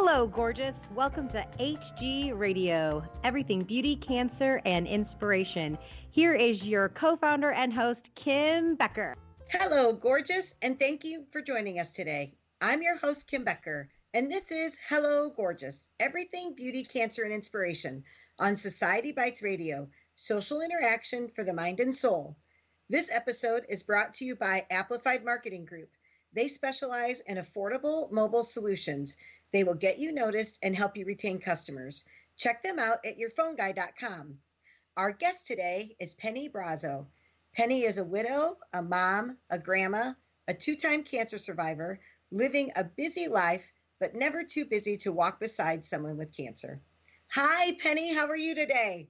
Hello, gorgeous. Welcome to HG Radio, everything beauty, cancer, and inspiration. Here is your co-founder and host, Kim Becker. Hello, gorgeous, and thank you for joining us today. I'm your host, Kim Becker, and this is Hello, Gorgeous, everything beauty, cancer, and inspiration on Society Bites Radio, social interaction for the mind and soul. This episode is brought to you by Amplified Marketing Group. They specialize in affordable mobile solutions. They will get you noticed and help you retain customers. Check them out at yourphoneguy.com. Our guest today is Penny Brazo. Penny is a widow, a mom, a grandma, a two-time cancer survivor, living a busy life, but never too busy to walk beside someone with cancer. Hi, Penny. How are you today?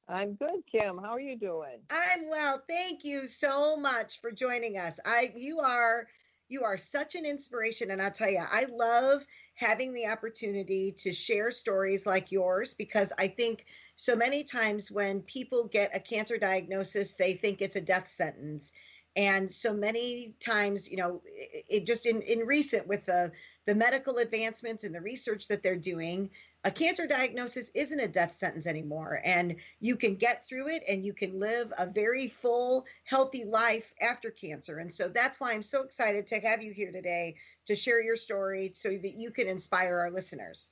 I'm good, Kim. How are you doing? I'm well. Thank you so much for joining us. You are such an inspiration, and I'll tell you, I love having the opportunity to share stories like yours, because I think so many times when people get a cancer diagnosis, they think it's a death sentence. And so many times, it just in recent with the medical advancements and the research that they're doing, a cancer diagnosis isn't a death sentence anymore. And you can get through it and you can live a very full, healthy life after cancer. And so that's why I'm so excited to have you here today to share your story so that you can inspire our listeners.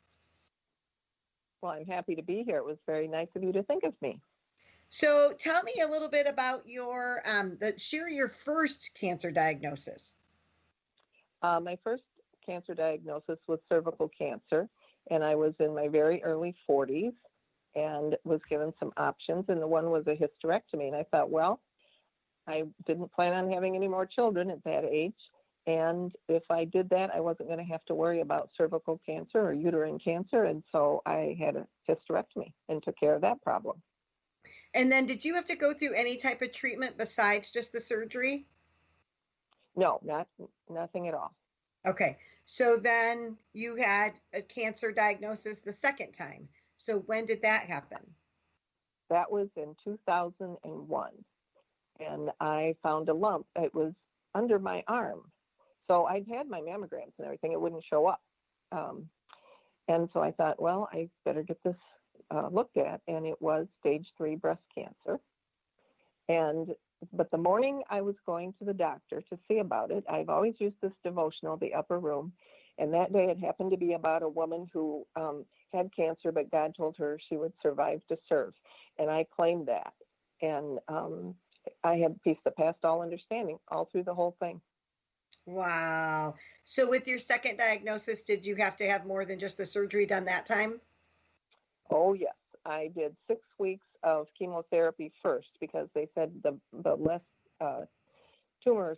Well, I'm happy to be here. It was very nice of you to think of me. So tell me a little bit about share your first cancer diagnosis. My first cancer diagnosis was cervical cancer, and I was in my very early 40s and was given some options, and the one was a hysterectomy. And I thought, well, I didn't plan on having any more children at that age, and if I did that, I wasn't going to have to worry about cervical cancer or uterine cancer, and so I had a hysterectomy and took care of that problem. And then did you have to go through any type of treatment besides just the surgery? No, nothing at all. Okay. So then you had a cancer diagnosis the second time. So when did that happen? That was in 2001. And I found a lump. It was under my arm. So I'd had my mammograms and everything. It wouldn't show up. And so I thought, well, I better get this looked at, and it was stage 3 breast cancer. But the morning I was going to the doctor to see about it, I've always used this devotional, The Upper Room, and that day it happened to be about a woman who had cancer, but God told her she would survive to serve, and I claimed that, and I had peace that passed all understanding all through the whole thing. Wow. So with your second diagnosis, did you have to have more than just the surgery done that time? Oh, yes. I did 6 weeks of chemotherapy first because they said the less tumor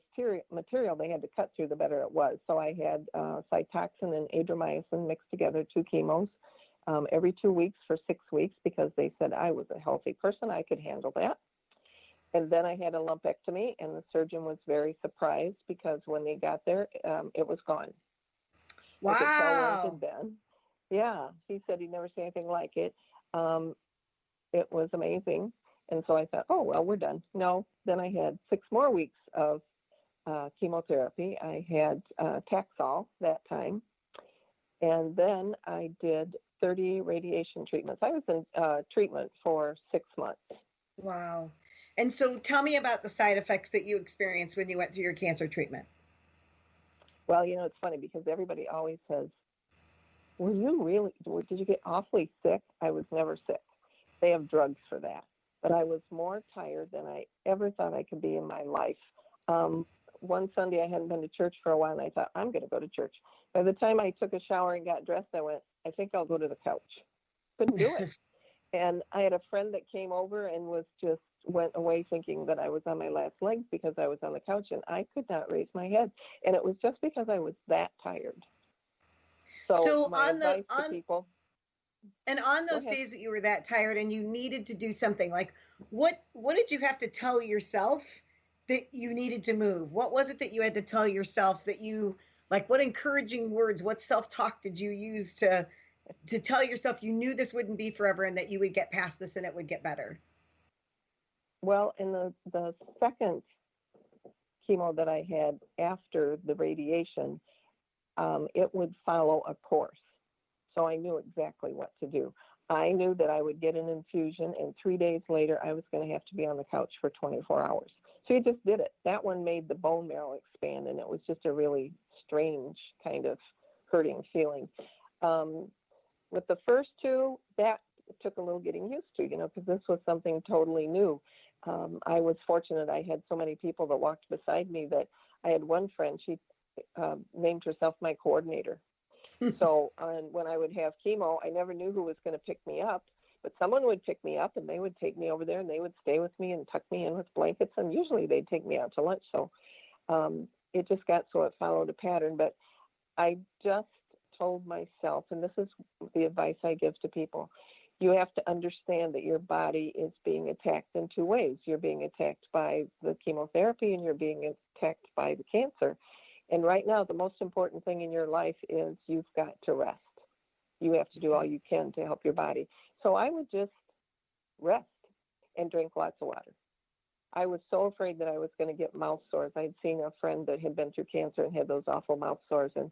material they had to cut through, the better it was. So I had Cytoxan and Adriamycin mixed together, 2 chemos, every 2 weeks for 6 weeks because they said I was a healthy person. I could handle that. And then I had a lumpectomy, and the surgeon was very surprised because when they got there, it was gone. Wow. I could tell where it had been. Yeah, he said he'd never seen anything like it. It was amazing. And so I thought, oh, well, we're done. No, then I had 6 more weeks of chemotherapy. I had Taxol that time. And then I did 30 radiation treatments. I was in treatment for 6 months. Wow. And so tell me about the side effects that you experienced when you went through your cancer treatment. Well, it's funny because everybody always says, did you get awfully sick? I was never sick. They have drugs for that. But I was more tired than I ever thought I could be in my life. One Sunday I hadn't been to church for a while, and I thought, I'm going to go to church. By the time I took a shower and got dressed, I went, I think I'll go to the couch. Couldn't do it. And I had a friend that came over and went away thinking that I was on my last legs because I was on the couch, and I could not raise my head. And it was just because I was that tired. So my advice to people. And on those days that you were that tired and you needed to do something, like what did you have to tell yourself that you needed to move? What was it that you had to tell yourself that you, like, what encouraging words, what self-talk did you use to tell yourself you knew this wouldn't be forever and that you would get past this and it would get better? Well, in the second chemo that I had after the radiation, it would follow a course. So I knew exactly what to do. I knew that I would get an infusion, and 3 days later, I was going to have to be on the couch for 24 hours. So he just did it. That one made the bone marrow expand, and it was just a really strange kind of hurting feeling. With the first two, that took a little getting used to, because this was something totally new. I was fortunate. I had so many people that walked beside me that I had one friend, she named herself my coordinator. So when I would have chemo, I never knew who was going to pick me up, but someone would pick me up and they would take me over there and they would stay with me and tuck me in with blankets. And usually they'd take me out to lunch. So it just got so it followed a pattern. But I just told myself, and this is the advice I give to people, you have to understand that your body is being attacked in two ways. You're being attacked by the chemotherapy and you're being attacked by the cancer. And right now, the most important thing in your life is you've got to rest. You have to do all you can to help your body. So I would just rest and drink lots of water. I was so afraid that I was going to get mouth sores. I'd seen a friend that had been through cancer and had those awful mouth sores. And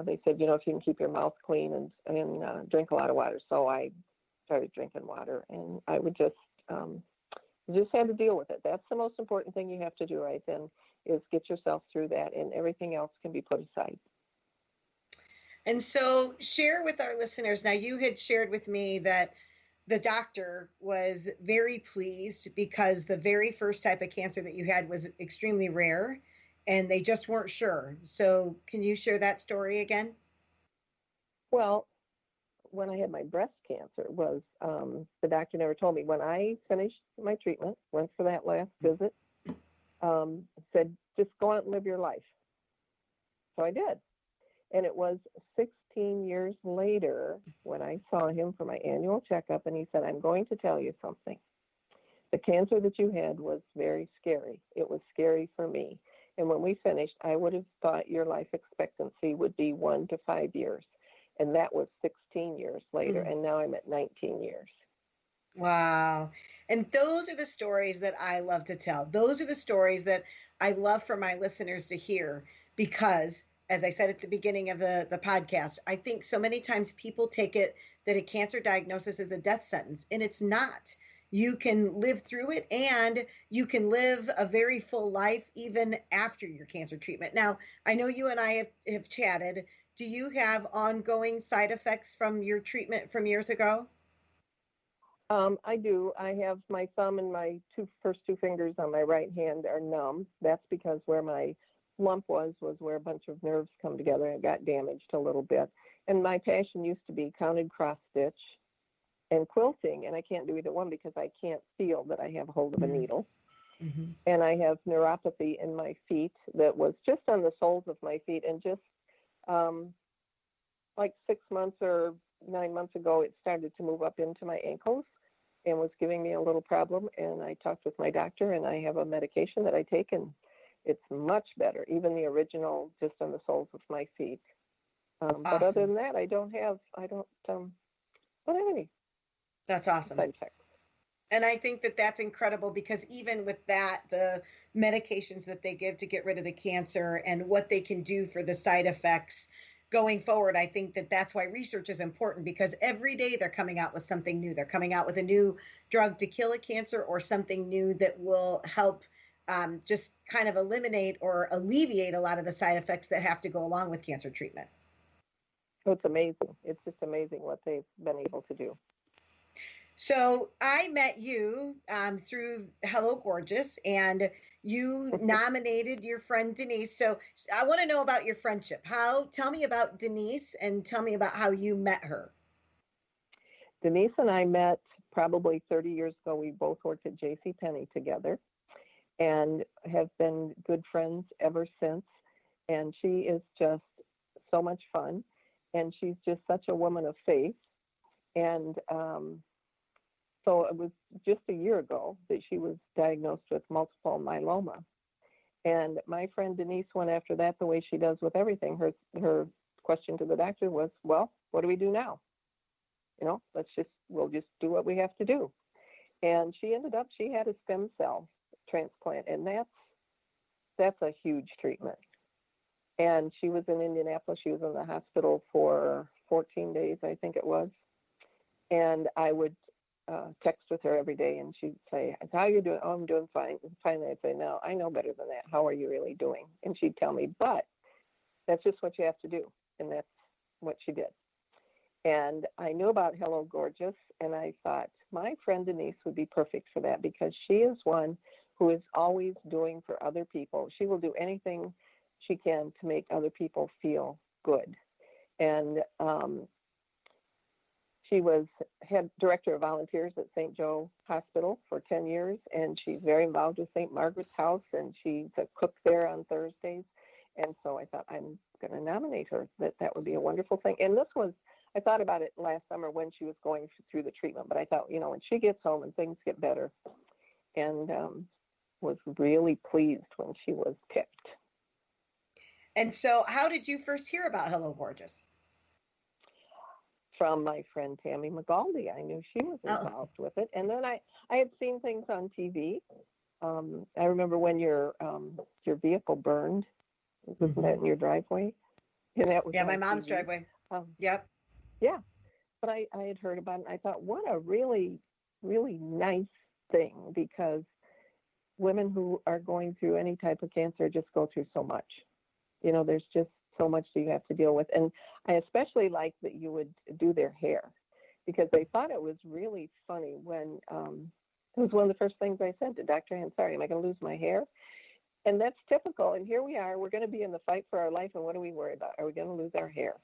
they said, if you can keep your mouth clean and drink a lot of water. So I started drinking water, and I would just had to deal with it. That's the most important thing you have to do right then, is get yourself through that, and everything else can be put aside. And so share with our listeners. Now, you had shared with me that the doctor was very pleased because the very first type of cancer that you had was extremely rare and they just weren't sure. So can you share that story again? Well, when I had my breast cancer, was the doctor never told me. When I finished my treatment, went for that last visit, said, just go out and live your life. So I did. And it was 16 years later when I saw him for my annual checkup, and he said, I'm going to tell you something. The cancer that you had was very scary. It was scary for me. And when we finished, I would have thought your life expectancy would be 1 to 5 years. And that was 16 years later. And now I'm at 19 years. Wow. And those are the stories that I love to tell. Those are the stories that I love for my listeners to hear, because as I said at the beginning of the podcast, I think so many times people take it that a cancer diagnosis is a death sentence, and it's not. You can live through it, and you can live a very full life even after your cancer treatment. Now, I know you and I have chatted. Do you have ongoing side effects from your treatment from years ago? I do. I have my thumb and my first two fingers on my right hand are numb. That's because where my lump was where a bunch of nerves come together, and it got damaged a little bit. And my passion used to be counted cross stitch and quilting, and I can't do either one because I can't feel that I have hold of a needle. Mm-hmm. And I have neuropathy in my feet that was just on the soles of my feet, and just like 6 months or 9 months ago, it started to move up into my ankles and was giving me a little problem. And I talked with my doctor, and I have a medication that I take, and it's much better, even the original, just on the soles of my feet. Awesome. But other than that, I don't have any. That's awesome. Side effects. And I think that that's incredible, because even with that, the medications that they give to get rid of the cancer and what they can do for the side effects going forward, I think that that's why research is important, because every day they're coming out with something new. They're coming out with a new drug to kill a cancer, or something new that will help just kind of eliminate or alleviate a lot of the side effects that have to go along with cancer treatment. So it's amazing. It's just amazing what they've been able to do. So I met you through Hello Gorgeous, and you nominated your friend Denise. So I want to know about your friendship. Tell me about Denise, and tell me about how you met her. Denise and I met probably 30 years ago. We both worked at JCPenney together and have been good friends ever since. And she is just so much fun, and she's just such a woman of faith. And so it was just a year ago that she was diagnosed with multiple myeloma. And my friend Denise went after that the way she does with everything. Her question to the doctor was, well, what do we do now? We'll just do what we have to do. And she had a stem cell transplant, and that's a huge treatment. And she was in Indianapolis. She was in the hospital for 14 days, I think it was. And I would text with her every day, and she'd say, "How are you doing?" "Oh, I'm doing fine." And finally, I'd say, "No, I know better than that. How are you really doing?" And she'd tell me, "But that's just what you have to do." And that's what she did. And I knew about Hello Gorgeous, and I thought my friend Denise would be perfect for that, because she is one who is always doing for other people. She will do anything she can to make other people feel good. And she was head director of volunteers at St. Joe Hospital for 10 years, and she's very involved with St. Margaret's House, and she's a cook there on Thursdays. And so I thought, I'm going to nominate her. That would be a wonderful thing. And this was, I thought about it last summer when she was going through the treatment, but I thought, when she gets home and things get better, and was really pleased when she was picked. And so how did you first hear about Hello Gorgeous? From my friend Tammy McGaldy. I knew she was involved with it. And then I had seen things on TV. I remember when your vehicle burned. Wasn't that in your driveway? And that was my mom's TV. Driveway. Yep. Yeah. But I had heard about it, and I thought, what a really, really nice thing, because women who are going through any type of cancer just go through so much. There's just so much that you have to deal with. And I especially like that you would do their hair, because I thought it was really funny when it was one of the first things I said to Dr. Ansari, "Am I going to lose my hair?" And that's typical. And here we are, we're going to be in the fight for our life. And what do we worry about? Are we going to lose our hair?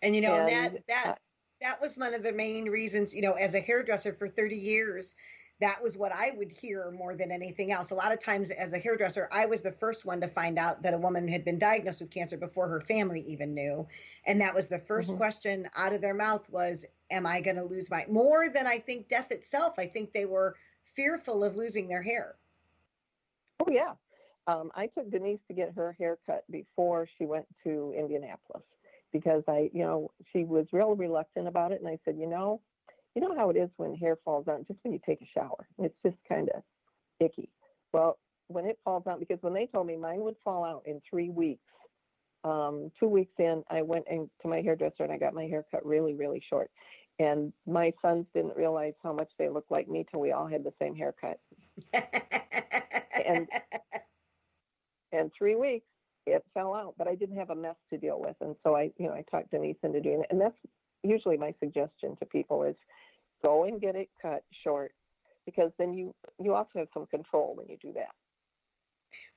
And, that was one of the main reasons, as a hairdresser for 30 years, that was what I would hear more than anything else. A lot of times as a hairdresser, I was the first one to find out that a woman had been diagnosed with cancer before her family even knew. And that was the first question out of their mouth was, am I going to lose more than I think death itself? I think they were fearful of losing their hair. Oh, yeah. I took Denise to get her hair cut before she went to Indianapolis, because she was real reluctant about it. And I said, you know how it is when hair falls out, just when you take a shower, it's just kind of icky. Well, when it falls out, because when they told me mine would fall out in 3 weeks, 2 weeks in, I went to my hairdresser and I got my hair cut really, really short. And my sons didn't realize how much they looked like me till we all had the same haircut. and 3 weeks, it fell out, but I didn't have a mess to deal with. And so I talked Denise into doing it. And that's usually my suggestion to people is go and get it cut short, because then you also have some control when you do that.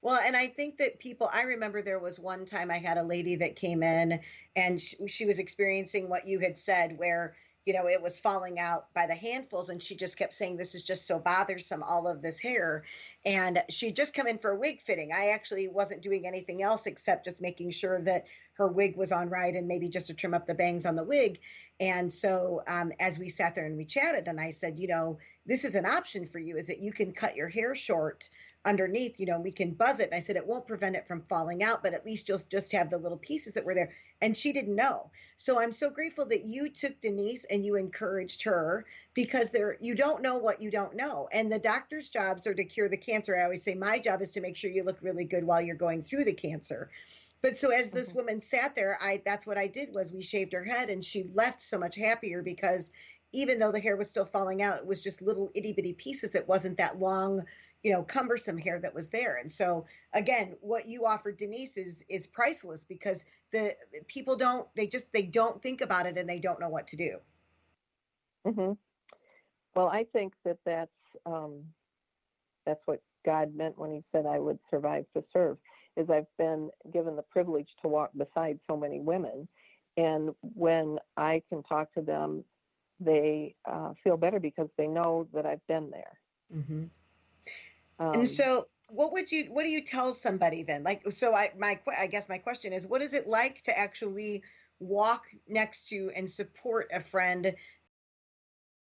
Well, and I think that I remember there was one time I had a lady that came in and she was experiencing what you had said, where it was falling out by the handfuls. And she just kept saying, this is just so bothersome, all of this hair. And she'd just come in for a wig fitting. I actually wasn't doing anything else except just making sure that her wig was on right and maybe just to trim up the bangs on the wig. And so as we sat there and we chatted, and I said, this is an option for you, is that you can cut your hair short underneath, we can buzz it. And I said, it won't prevent it from falling out, but at least you'll just have the little pieces that were there. And she didn't know. So I'm so grateful that you took Denise and you encouraged her, because you don't know what you don't know. And the doctor's jobs are to cure the cancer. I always say my job is to make sure you look really good while you're going through the cancer. But so as this woman sat there, that's what I did was we shaved her head, and she left so much happier, because even though the hair was still falling out, it was just little itty bitty pieces. It wasn't that long, cumbersome hair that was there. And so again, what you offered, Denise, is priceless, because the people they don't think about it, and they don't know what to do. Mm-hmm. Well, I think that's what God meant when he said I would survive to serve, is I've been given the privilege to walk beside so many women. And when I can talk to them, they feel better because they know that I've been there. Mm-hmm. And so what do you tell somebody then? I guess my question is, what is it like to actually walk next to and support a friend